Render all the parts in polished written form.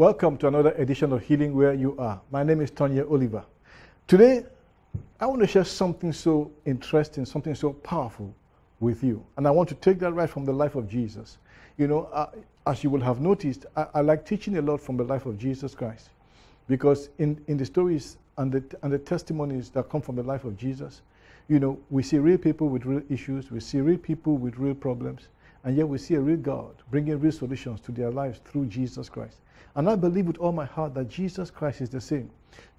Welcome to another edition of Healing Where You Are. My name is Tonya Oliver. Today, I want to share something so interesting, something so powerful with you. And I want to take that right from the life of Jesus. You know, as you will have noticed, I like teaching a lot from the life of Jesus Christ. Because in the stories and the testimonies that come from the life of Jesus, you know, we see real people with real issues, we see real people with real problems, and yet we see a real God bringing real solutions to their lives through Jesus Christ. And I believe with all my heart that Jesus Christ is the same.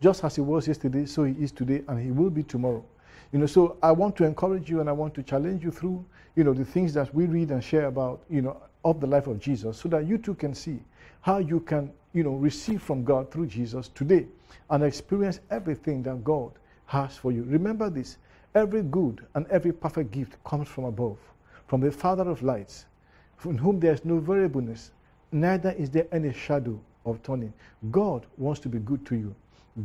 Just as he was yesterday, so he is today, and he will be tomorrow. You know, so I want to encourage you and I want to challenge you through, you know, the things that we read and share about, you know, of the life of Jesus, so that you too can see how you can, you know, receive from God through Jesus today and experience everything that God has for you. Remember this, every good and every perfect gift comes from above, from the Father of lights, from whom there is no variableness, neither is there any shadow of turning. God wants to be good to you.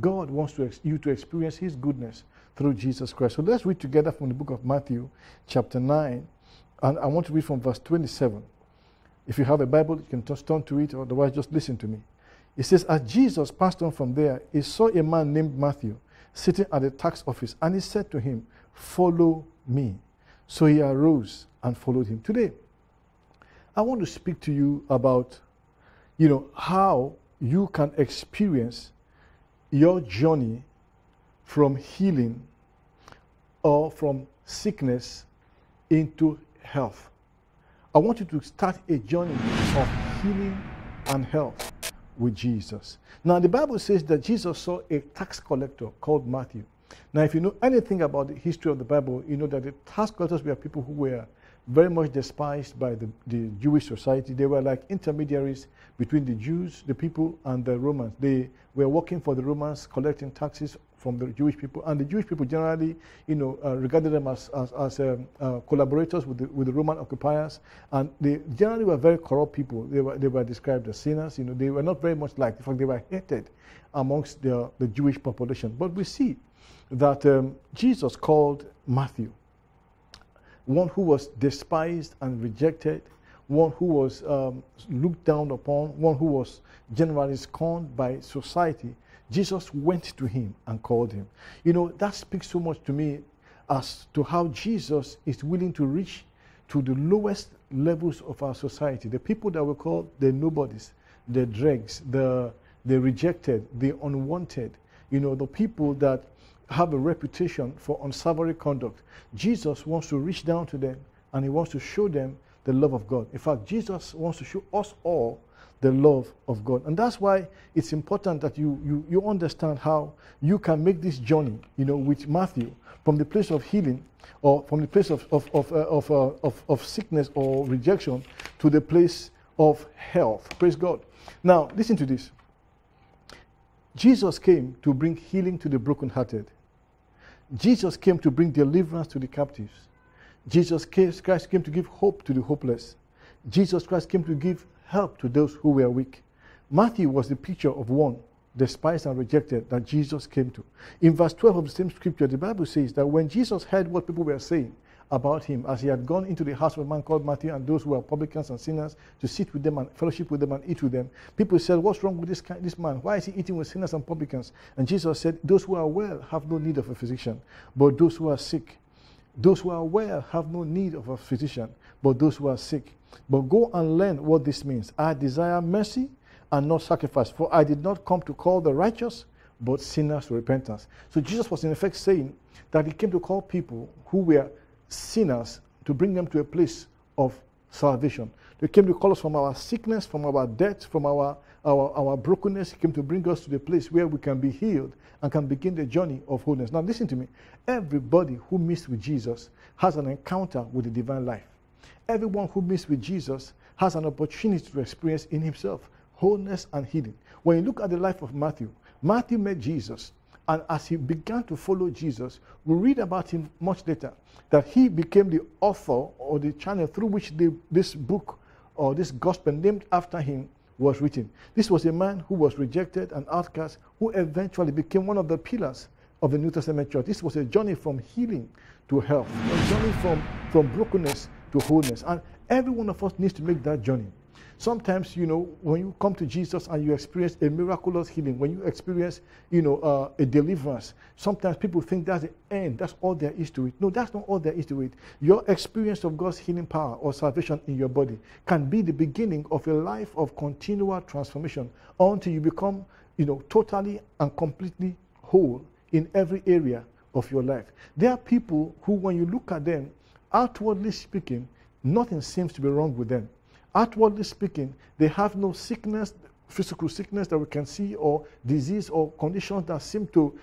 God wants you to experience his goodness through Jesus Christ. So let's read together from the book of Matthew, chapter 9. And I want to read from verse 27. If you have a Bible, you can just turn to it, or otherwise just listen to me. It says, as Jesus passed on from there, he saw a man named Matthew sitting at the tax office, and he said to him, follow me. So he arose and followed him. Today, I want to speak to you about, you know, how you can experience your journey from healing or from sickness into health. I want you to start a journey of healing and health with Jesus. Now, the Bible says that Jesus saw a tax collector called Matthew. Now, if you know anything about the history of the Bible, you know that the tax collectors were people who were very much despised by the Jewish society. They were like intermediaries between the Jews, the people, and the Romans. They were working for the Romans, collecting taxes from the Jewish people, and the Jewish people generally, you know, regarded them as collaborators with the Roman occupiers, and they generally were very corrupt people. They were described as sinners. You know, they were not very much liked. In fact, they were hated amongst the Jewish population. But we see that Jesus called Matthew, one who was despised and rejected, one who was looked down upon, one who was generally scorned by society. Jesus went to him and called him. You know, that speaks so much to me as to how Jesus is willing to reach to the lowest levels of our society, the people that we call the nobodies, the dregs, the rejected, the unwanted, you know, the people that have a reputation for unsavory conduct. Jesus wants to reach down to them, and he wants to show them the love of God. In fact, Jesus wants to show us all the love of God. And that's why it's important that you understand how you can make this journey, you know, with Matthew, from the place of healing or from the place of sickness or rejection to the place of health. Praise God. Now, listen to this. Jesus came to bring healing to the brokenhearted. Jesus came to bring deliverance to the captives. Jesus Christ came to give hope to the hopeless. Jesus Christ came to give help to those who were weak. Matthew was the picture of one despised and rejected that Jesus came to. In verse 12 of the same scripture, the Bible says that when Jesus heard what people were saying about him, as he had gone into the house of a man called Matthew and those who were publicans and sinners to sit with them and fellowship with them and eat with them, people said, what's wrong with this man? Why is he eating with sinners and publicans? And Jesus said, those who are well have no need of a physician, but those who are sick. Those who are well have no need of a physician, but those who are sick. But go and learn what this means. I desire mercy and not sacrifice, for I did not come to call the righteous, but sinners to repentance. So Jesus was in effect saying that he came to call people who were sinners to bring them to a place of salvation. He came to call us from our sickness, from our death, from our brokenness. He came to bring us to the place where we can be healed and can begin the journey of wholeness. Now listen to me. Everybody who meets with Jesus has an encounter with the divine life. Everyone who meets with Jesus has an opportunity to experience in himself wholeness and healing. When you look at the life of Matthew, Matthew met Jesus, and as he began to follow Jesus, we read about him much later, that he became the author or the channel through which this book or this gospel named after him was written. This was a man who was rejected and outcast, who eventually became one of the pillars of the New Testament church. This was a journey from healing to health, a journey from brokenness to wholeness. And every one of us needs to make that journey. Sometimes, when you come to Jesus and you experience a miraculous healing, when you experience, a deliverance, sometimes people think that's the end. That's all there is to it. No, that's not all there is to it. Your experience of God's healing power or salvation in your body can be the beginning of a life of continual transformation until you become, totally and completely whole in every area of your life. There are people who, when you look at them, outwardly speaking, nothing seems to be wrong with them. Outwardly speaking, they have no sickness, physical sickness that we can see, or disease or conditions that seem to,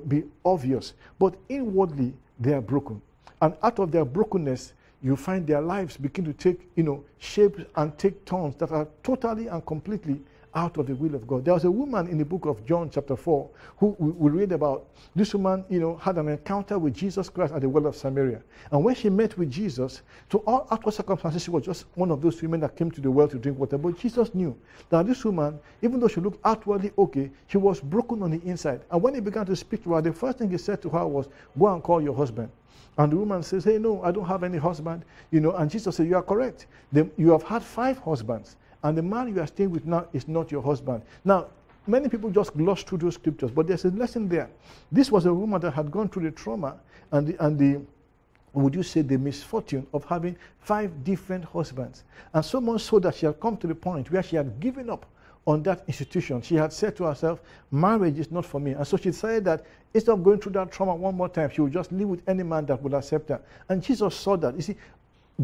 be obvious. But inwardly, they are broken. And out of their brokenness, you find their lives begin to take, shape and take turns that are totally and completely out of the will of God. There was a woman in the book of John chapter 4 who we read about. This woman, had an encounter with Jesus Christ at the well of Samaria. And when she met with Jesus, to all outward circumstances, she was just one of those women that came to the well to drink water. But Jesus knew that this woman, even though she looked outwardly okay, she was broken on the inside. And when he began to speak to her, the first thing he said to her was, "Go and call your husband." And the woman says, "Hey, no, I don't have any husband." And Jesus said, "You are correct. You have had 5 husbands. And the man you are staying with now is not your husband." Now, many people just gloss through those scriptures, but there's a lesson there. This was a woman that had gone through the trauma and the would you say, the misfortune of having 5 different husbands. And so much so that she had come to the point where she had given up on that institution. She had said to herself, marriage is not for me. And so she decided that instead of going through that trauma one more time, she would just live with any man that would accept her. And Jesus saw that. You see,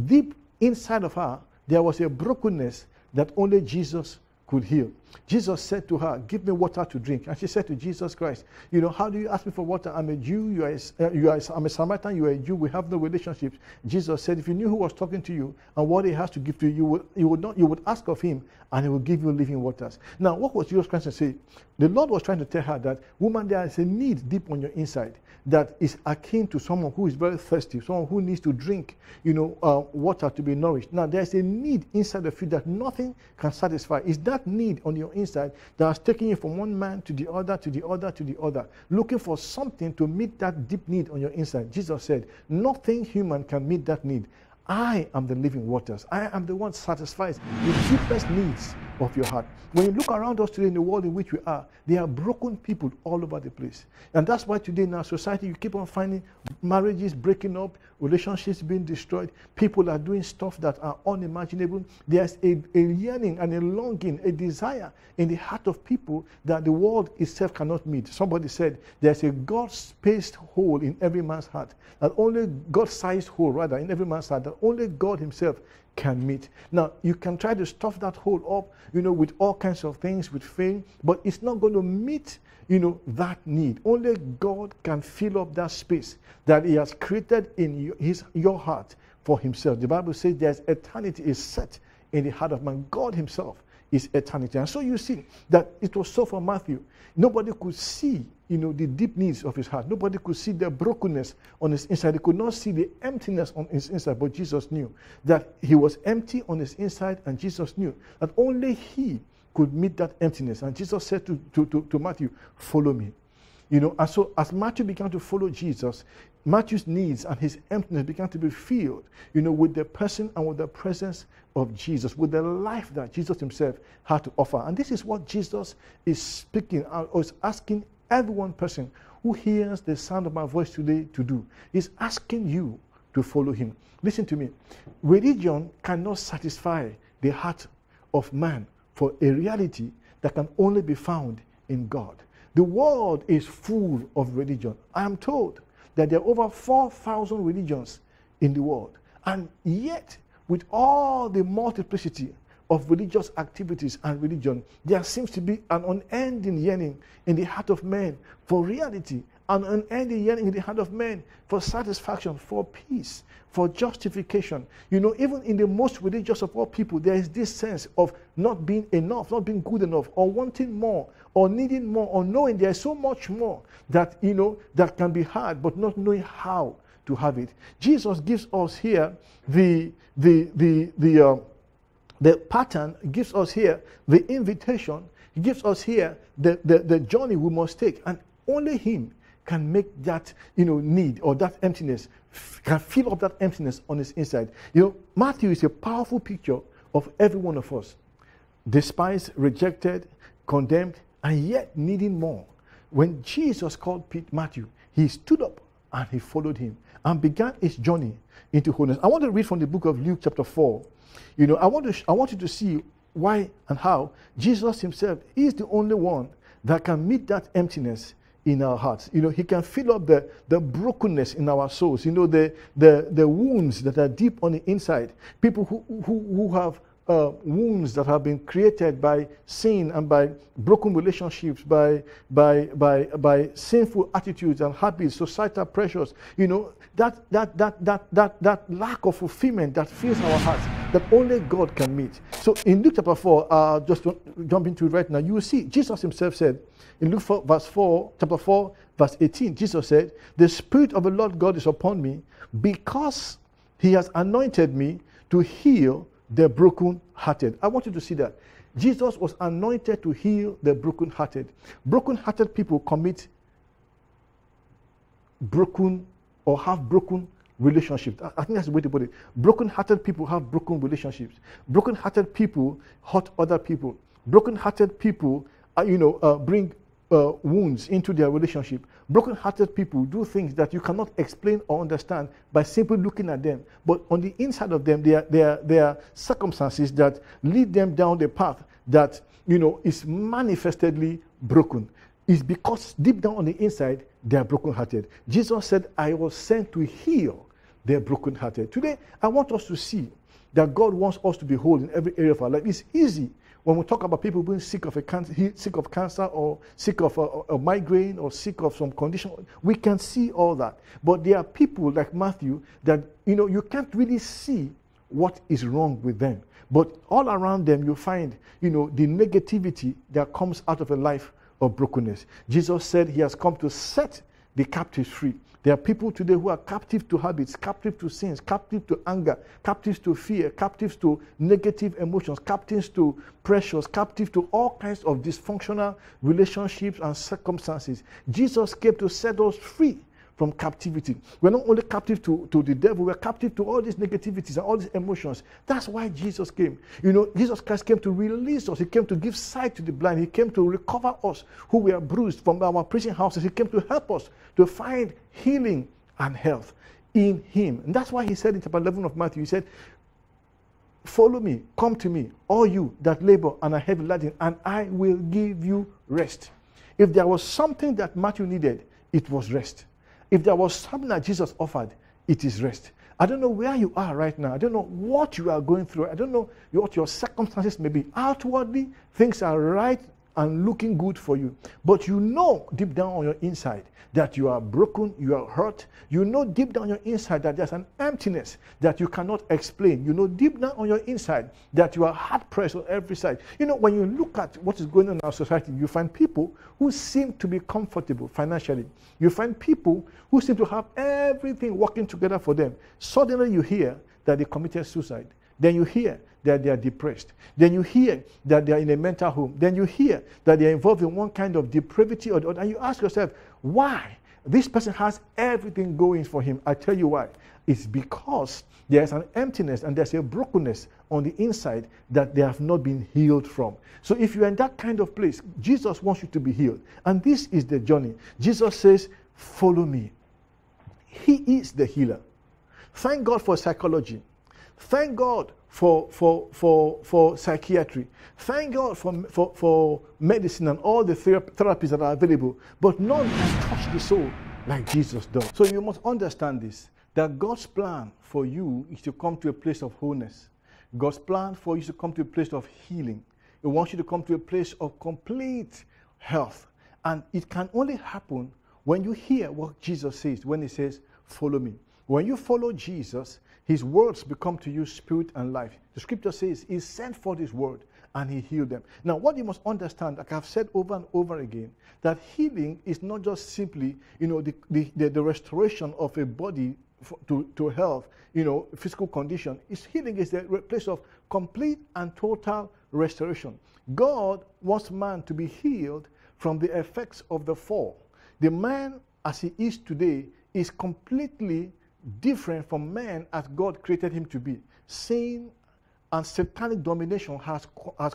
deep inside of her, there was a brokenness that only Jesus could heal. Jesus said to her, "Give me water to drink." And she said to Jesus Christ, "How do you ask me for water? I'm a Jew, I'm a Samaritan, you are a Jew, we have no relationships." Jesus said, "If you knew who was talking to you and what he has to give to you, you would ask of him and he will give you living waters." Now, what was Jesus trying to say? The Lord was trying to tell her that, woman, there is a need deep on your inside that is akin to someone who is very thirsty, someone who needs to drink, water to be nourished. Now, there's a need inside of you that nothing can satisfy. It's that need on your inside that has taken you from one man to the other, to the other, to the other, looking for something to meet that deep need on your inside. Jesus said, nothing human can meet that need. I am the living waters. I am the one that satisfies the deepest needs of your heart. When you look around us today in the world in which we are, there are broken people all over the place. And that's why today in our society, you keep on finding marriages breaking up, relationships being destroyed. People are doing stuff that are unimaginable. There's a yearning and a longing, a desire in the heart of people that the world itself cannot meet. Somebody said there's a God-spaced hole in every man's heart, that only God-sized hole, rather, in every man's heart, that only God himself can meet. Now, you can try to stuff that hole up, with all kinds of things, with fame, but it's not going to meet, that need. Only God can fill up that space that he has created in your heart for himself. The Bible says there's eternity is set in the heart of man. God himself is eternity. And so you see that it was so for Matthew. Nobody could see, the deep needs of his heart. Nobody could see the brokenness on his inside. They could not see the emptiness on his inside. But Jesus knew that he was empty on his inside, and Jesus knew that only he could meet that emptiness. And Jesus said to Matthew, "Follow me." And so as Matthew began to follow Jesus, Matthew's needs and his emptiness began to be filled, with the person and with the presence of Jesus, with the life that Jesus himself had to offer. And this is what Jesus is speaking out, or is asking every one person who hears the sound of my voice today to do. He's asking you to follow him. Listen to me. Religion cannot satisfy the heart of man for a reality that can only be found in God. The world is full of religion. I am told that there are over 4,000 religions in the world. And yet, with all the multiplicity of religious activities and religion, there seems to be an unending yearning in the heart of man for reality, an unending yearning in the heart of man for satisfaction, for peace, for justification. Even in the most religious of all people, there is this sense of not being enough, not being good enough, or wanting more, or needing more, or knowing there is so much more that, that can be had, but not knowing how to have it. Jesus gives us here the pattern, gives us here the invitation, he gives us here the journey we must take, and only him can make that need or that emptiness, can fill up that emptiness on his inside. Matthew is a powerful picture of every one of us. Despised, rejected, condemned, and yet needing more. When Jesus called Matthew, he stood up and he followed him and began his journey into wholeness. I want to read from the book of Luke chapter 4. You know, I want you to see why and how Jesus himself is the only one that can meet that emptiness in our hearts. You know, he can fill up the brokenness in our souls. You know, the wounds that are deep on the inside. People who have wounds that have been created by sin and by broken relationships, by sinful attitudes and habits, societal pressures. You know, that lack of fulfillment that fills our hearts, that only God can meet. So in Luke chapter 4, just jump into it right now, you will see Jesus himself said, in Luke 4, chapter 4, verse 18, Jesus said, "The Spirit of the Lord God is upon me, because he has anointed me to heal the broken-hearted." I want you to see that. Jesus was anointed to heal the broken-hearted. Broken-hearted people commit broken or have broken relationships. I think that's the way to put it. Broken-hearted people have broken relationships. Broken-hearted people hurt other people. Broken-hearted people, bring wounds into their relationship. Broken-hearted people do things that you cannot explain or understand by simply looking at them. But on the inside of them, there are circumstances that lead them down the path that, is manifestedly broken. It's because deep down on the inside, they are broken-hearted. Jesus said, "I was sent to heal the broken-hearted." Today, I want us to see that God wants us to be whole in every area of our life. It's easy when we talk about people being sick of cancer or sick of a migraine or sick of some condition. We can see all that. But there are people like Matthew that, you can't really see what is wrong with them. But all around them, you find, the negativity that comes out of a life of brokenness. Jesus said he has come to set the captives free. There are people today who are captive to habits, captive to sins, captive to anger, captives to fear, captives to negative emotions, captives to pressures, captive to all kinds of dysfunctional relationships and circumstances. Jesus came to set us free from captivity. We're not only captive to the devil, we're captive to all these negativities and all these emotions. That's why Jesus came. Jesus Christ came to release us. He came to give sight to the blind. He came to recover us who were bruised from our prison houses. He came to help us to find healing and health in him. And that's why he said in chapter 11 of Matthew, he said, "Follow me, come to me, all you that labor and are heavy laden, and I will give you rest." If there was something that Matthew needed, it was rest. If there was something that Jesus offered, it is rest. I don't know where you are right now. I don't know what you are going through. I don't know what your circumstances may be. Outwardly, things are right and looking good for you. But you know deep down on your inside that you are broken, you are hurt. You know deep down on your inside that there's an emptiness that you cannot explain. You know deep down on your inside that you are hard-pressed on every side. When you look at what is going on in our society, you find people who seem to be comfortable financially. You find people who seem to have everything working together for them. Suddenly you hear that they committed suicide. Then you hear that they are depressed. Then you hear that they are in a mental home. Then you hear that they are involved in one kind of depravity or the other. And you ask yourself, why? This person has everything going for him. I tell you why. It's because there's an emptiness and there's a brokenness on the inside that they have not been healed from. So if you're in that kind of place, Jesus wants you to be healed. And this is the journey. Jesus says, "Follow me." He is the healer. Thank God for psychology. Thank God for psychiatry. Thank God for medicine and all the therapies that are available. But none can touch the soul like Jesus does. So you must understand this, that God's plan for you is to come to a place of wholeness. God's plan for you is to come to a place of healing. He wants you to come to a place of complete health. And it can only happen when you hear what Jesus says, when he says, "Follow me." When you follow Jesus, his words become to you spirit and life. The scripture says he sent forth his word and he healed them. Now, what you must understand, like I've said over and over again, that healing is not just simply, the restoration of a body to health, physical condition. Healing is the place of complete and total restoration. God wants man to be healed from the effects of the fall. The man as he is today is completely different from man as God created him to be. Sin and satanic domination has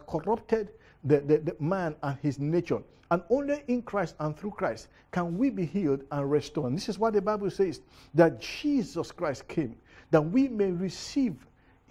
corrupted the man and his nature. And only in Christ and through Christ can we be healed and restored. And this is what the Bible says, that Jesus Christ came, that we may receive,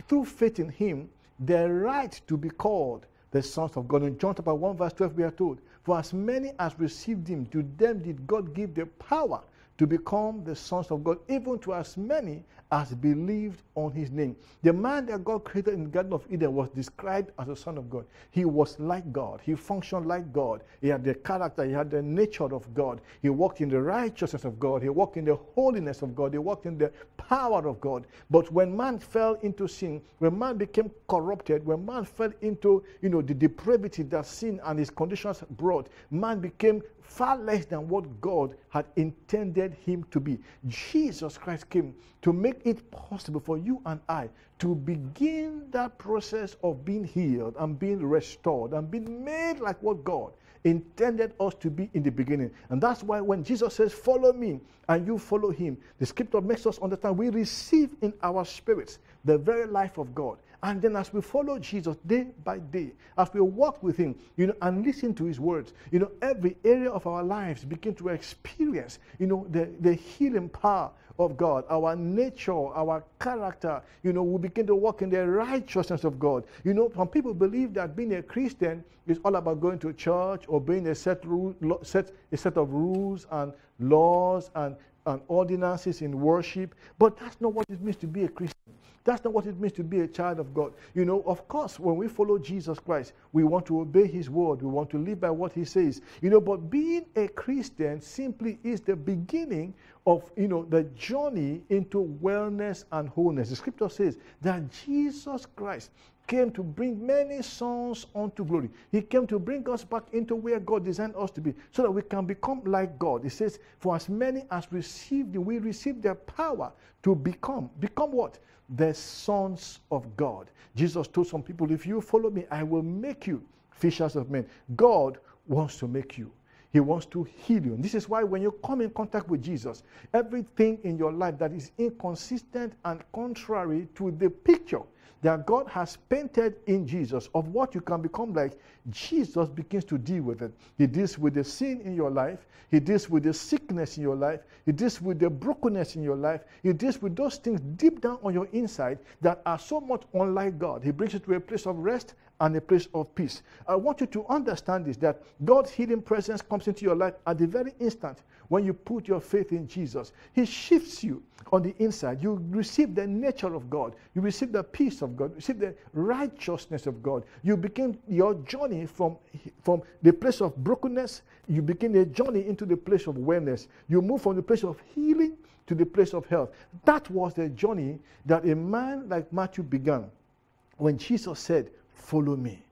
through faith in him, the right to be called the sons of God. In John chapter 1 verse 12 we are told, for as many as received him, to them did God give the power to become the sons of God, even to as many as believed on his name. The man that God created in the Garden of Eden was described as a son of God. He was like God. He functioned like God. He had the character, he had the nature of God. He walked in the righteousness of God. He walked in the holiness of God. He walked in the power of God. But when man fell into sin, when man became corrupted, when man fell into the depravity that sin and his conditions brought, man became far less than what God had intended him to be. Jesus Christ came to make it possible for you and I to begin that process of being healed and being restored and being made like what God intended us to be in the beginning. And that's why when Jesus says, follow me, and you follow him, the scripture makes us understand we receive in our spirits the very life of God. And then as we follow Jesus day by day, as we walk with him, and listen to his words, every area of our lives begin to experience, the healing power of God. Our nature, our character, we begin to walk in the righteousness of God. Some people believe that being a Christian is all about going to church, obeying a set of rules and laws and ordinances in worship. But that's not what it means to be a Christian. That's not what it means to be a child of God. Of course, when we follow Jesus Christ, we want to obey his word. We want to live by what he says. But being a Christian simply is the beginning of, the journey into wellness and wholeness. The scripture says that Jesus Christ came to bring many sons unto glory. He came to bring us back into where God designed us to be, so that we can become like God. It says, for as many as received him, we receive their power to become what? The sons of God. Jesus told some people, if you follow me, I will make you fishers of men. God wants to make you. He wants to heal you. And this is why when you come in contact with Jesus, everything in your life that is inconsistent and contrary to the picture that God has painted in Jesus of what you can become like, Jesus begins to deal with it. He deals with the sin in your life. He deals with the sickness in your life. He deals with the brokenness in your life. He deals with those things deep down on your inside that are so much unlike God. He brings you to a place of rest and a place of peace. I want you to understand this, that God's healing presence comes into your life at the very instant when you put your faith in Jesus. He shifts you on the inside. You receive the nature of God. You receive the peace of God. You receive the righteousness of God. You begin your journey from the place of brokenness. You begin a journey into the place of wellness. You move from the place of healing to the place of health. That was the journey that a man like Matthew began when Jesus said, follow me.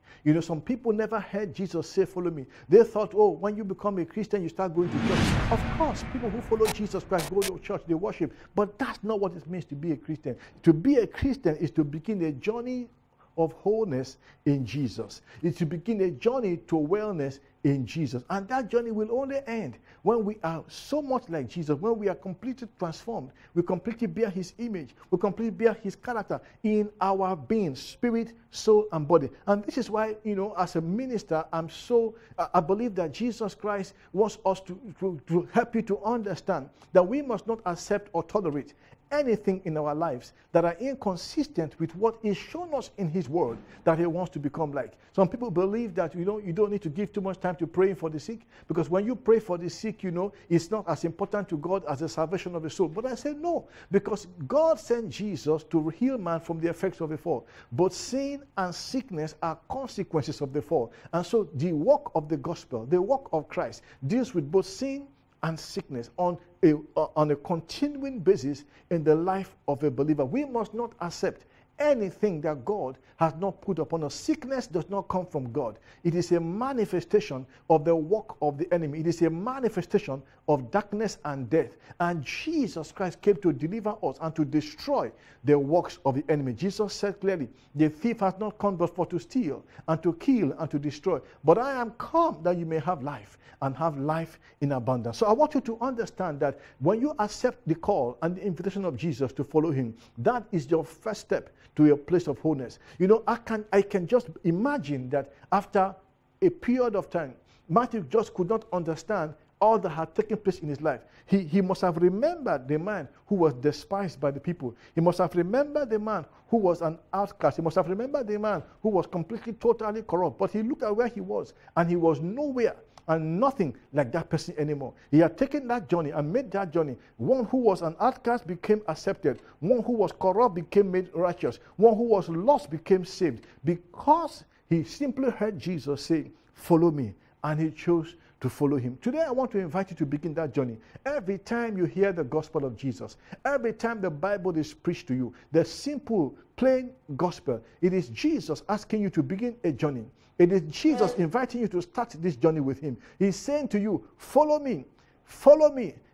Some people never heard Jesus say, follow me. They thought, when you become a Christian, you start going to church. Of course, people who follow Jesus Christ go to church, they worship. But that's not what it means to be a Christian. To be a Christian is to begin a journey of wholeness in Jesus. It's to begin a journey to wellness in Jesus. And that journey will only end when we are so much like Jesus, when we are completely transformed. We completely bear his image. We completely bear his character in our being, spirit, soul, and body. And this is why, as a minister, I believe that Jesus Christ wants us to help you to understand that we must not accept or tolerate anything in our lives that are inconsistent with what is shown us in his word that he wants to become like. Some people believe that you don't need to give too much time to praying for the sick, because when you pray for the sick, it's not as important to God as the salvation of the soul. But I say no, because God sent Jesus to heal man from the effects of the fall. Both sin and sickness are consequences of the fall. And so the work of the gospel, the work of Christ, deals with both sin and sickness on a continuing basis in the life of a believer. We must not accept anything that God has not put upon us. Sickness does not come from God. It is a manifestation of the work of the enemy. It is a manifestation of darkness and death. And Jesus Christ came to deliver us and to destroy the works of the enemy. Jesus said clearly, the thief has not come but for to steal and to kill and to destroy. But I am come that you may have life and have life in abundance. So I want you to understand that when you accept the call and the invitation of Jesus to follow him, that is your first step to a place of wholeness. You know, I can just imagine that after a period of time, Matthew just could not understand all that had taken place in his life. He must have remembered the man who was despised by the people. He must have remembered the man who was an outcast. He must have remembered the man who was completely, totally corrupt. But he looked at where he was, and he was nowhere and nothing like that person anymore. He had taken that journey and made that journey. One who was an outcast became accepted. One who was corrupt became made righteous. One who was lost became saved, because he simply heard Jesus say, "Follow me," and he chose to follow him. Today, I want to invite you to begin that journey. Every time you hear the gospel of Jesus, every time the Bible is preached to you, the simple, plain gospel, it is Jesus asking you to begin a journey. It is Jesus inviting you to start this journey with him. He's saying to you, follow me,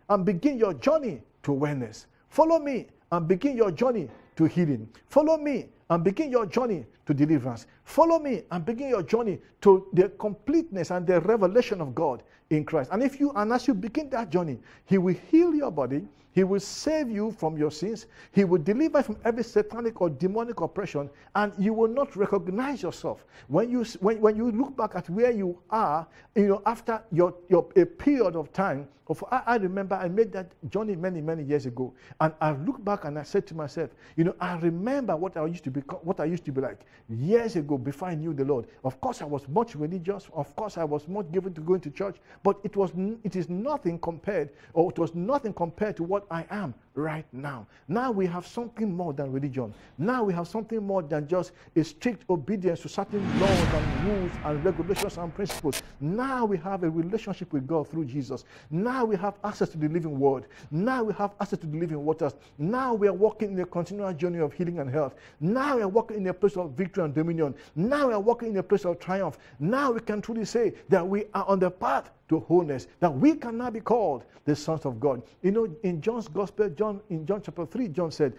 and begin your journey to wellness. Follow me and begin your journey to healing. Follow me and begin your journey to deliverance. Follow me and begin your journey to the completeness and the revelation of God in Christ. And as you begin that journey, he will heal your body. He will save you from your sins. He will deliver you from every satanic or demonic oppression, and you will not recognize yourself. When you look back at where you are, after a period of time, I remember I made that journey many, many years ago, and I looked back and I said to myself, I remember what I used to be like years ago before I knew the Lord. Of course, I was much religious. Of course, I was much given to going to church, but it was nothing compared to what I am right now. Now we have something more than religion. Now we have something more than just a strict obedience to certain laws and rules and regulations and principles. Now we have a relationship with God through Jesus. Now we have access to the living word. Now we have access to the living waters. Now we are walking in a continual journey of healing and health. Now we are walking in a place of victory and dominion. Now we are walking in a place of triumph. Now we can truly say that we are on the path to wholeness, that we can now be called the sons of God. In John's gospel, in John chapter 3, John said,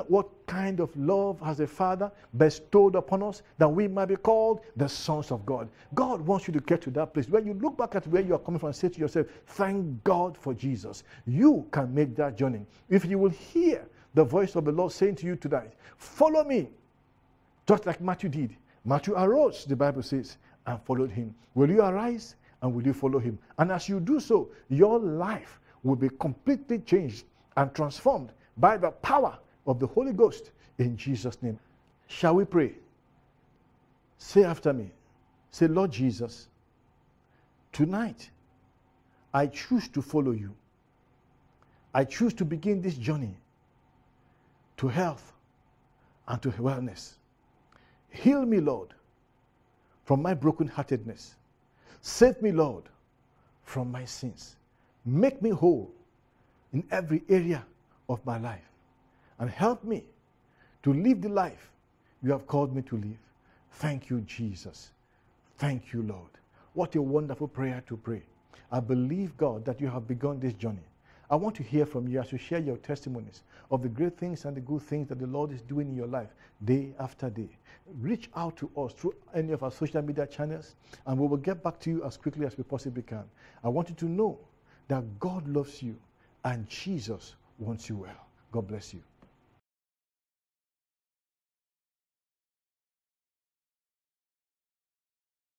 what kind of love has the Father bestowed upon us that we might be called the sons of God? God wants you to get to that place. When you look back at where you are coming from and say to yourself, thank God for Jesus, you can make that journey. If you will hear the voice of the Lord saying to you tonight, follow me, just like Matthew did. Matthew arose, the Bible says, and followed him. Will you arise? And will you follow him? And as you do so, your life will be completely changed and transformed by the power of the Holy Ghost in Jesus' name. Shall we pray? Say after me. Say, Lord Jesus, tonight I choose to follow you. I choose to begin this journey to health and to wellness. Heal me, Lord, from my brokenheartedness. Save me, Lord, from my sins. Make me whole in every area of my life. And help me to live the life you have called me to live. Thank you, Jesus. Thank you, Lord. What a wonderful prayer to pray. I believe, God, that you have begun this journey. I want to hear from you as you share your testimonies of the great things and the good things that the Lord is doing in your life day after day. Reach out to us through any of our social media channels, and we will get back to you as quickly as we possibly can. I want you to know that God loves you and Jesus wants you well. God bless you.